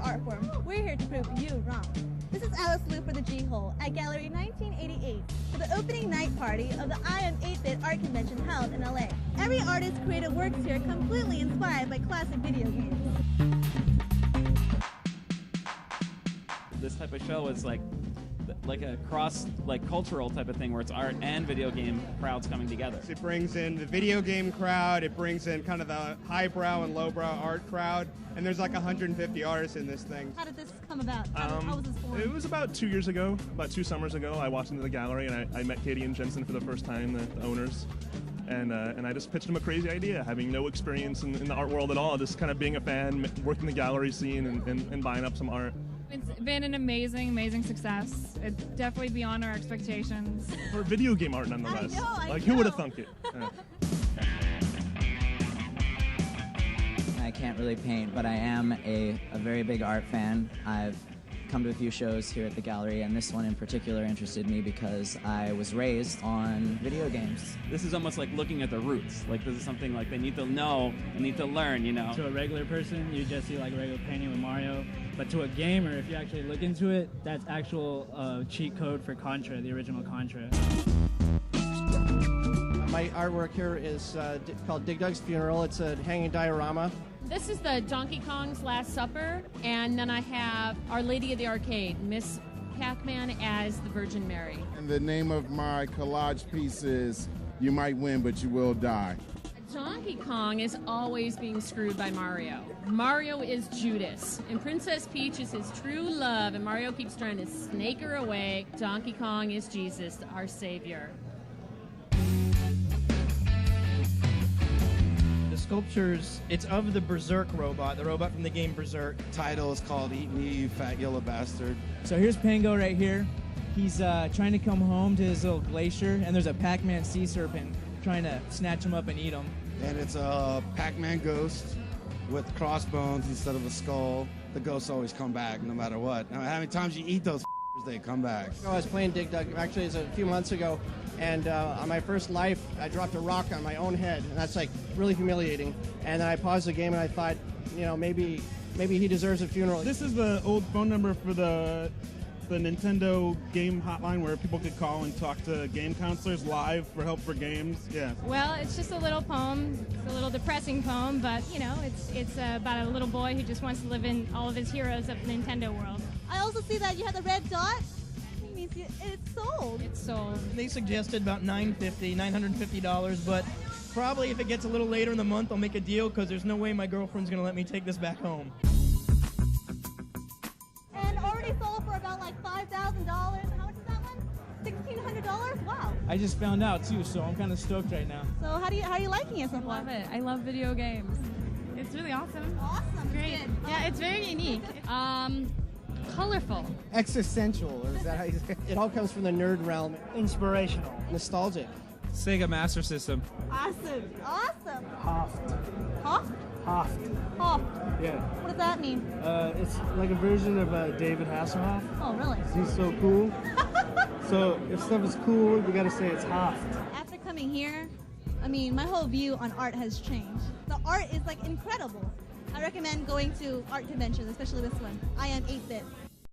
art form. We're here to prove you wrong. This is Alice Liu for the G-Hole at Gallery 1988 for the opening night party of the iAM 8-bit art convention held in LA. Every artist created works here completely inspired by classic video games. This type of show is like a cross cultural type of thing where it's art and video game crowds coming together. It brings in the video game crowd, it brings in kind of the highbrow and lowbrow art crowd, and there's like 150 artists in this thing. How did this come about? How was this formed? It was about 2 years ago, about 2 summers ago. I walked into the gallery and I met Katie and Jensen for the first time, the owners. And I just pitched them a crazy idea, having no experience in the art world at all, just kind of being a fan, working the gallery scene and buying up some art. It's been an amazing success. It's definitely beyond our expectations. For video game art, nonetheless. I know. Who would have thunk it? I can't really paint, but I am a very big art fan. I've come to a few shows here at the gallery, and this one in particular interested me because I was raised on video games. This is almost like looking at the roots. Like this is something like they need to know, they need to learn, you know. To a regular person, you just see like a regular painting with Mario. But to a gamer, if you actually look into it, that's actual cheat code for Contra, the original Contra. My artwork here is called Dig Dug's Funeral. It's a hanging diorama. This is the Donkey Kong's Last Supper, and then I have Our Lady of the Arcade, Miss Pac-Man as the Virgin Mary. And the name of my collage piece is You Might Win, But You Will Die. Donkey Kong is always being screwed by Mario. Mario is Judas, and Princess Peach is his true love, and Mario keeps trying to snake her away. Donkey Kong is Jesus, our savior. The sculptures, it's of the Berserk robot, the robot from the game Berserk. Title is called Eat Me, You Fat Yellow Bastard. So here's Pango right here. He's trying to come home to his little glacier, and there's a Pac-Man sea serpent trying to snatch him up and eat him. And it's a Pac-Man ghost with crossbones instead of a skull. The ghosts always come back no matter what. Now, how many times you eat those they come back. I was playing Dig Dug, actually it was a few months ago, and on my first life, I dropped a rock on my own head, and that's like really humiliating. And then I paused the game and I thought, you know, maybe he deserves a funeral. This is the old phone number for the Nintendo game hotline where people could call and talk to game counselors live for help for games. Yeah. Well, it's just a little poem. It's a little depressing poem, but you know, it's about a little boy who just wants to live in all of his heroes of the Nintendo world. I also see that you have the red dot. It means it's sold. It's sold. They suggested about $950, but probably if it gets a little later in the month, I'll make a deal because there's no way my girlfriend's gonna let me take this back home. And already sold for about like $5,000. How much is that one? $1,600? Wow. I just found out too, so I'm kind of stoked right now. So how are you liking it so far? I love it. I love video games. It's really awesome. Awesome. Great. Good. Yeah, it's very unique. Colorful. Existential, or is that how you say it? It all comes from the nerd realm. Inspirational. Nostalgic. Sega Master System. Awesome. Awesome. Hoft. Hoft? Hoft. Hoft. Yeah. What does that mean? It's like a version of David Hasselhoff. Oh, really? He's so cool. So if stuff is cool, you gotta say it's Hoft. After coming here, I mean, my whole view on art has changed. The art is like incredible. I recommend going to art conventions, especially this one, iAM 8-bit.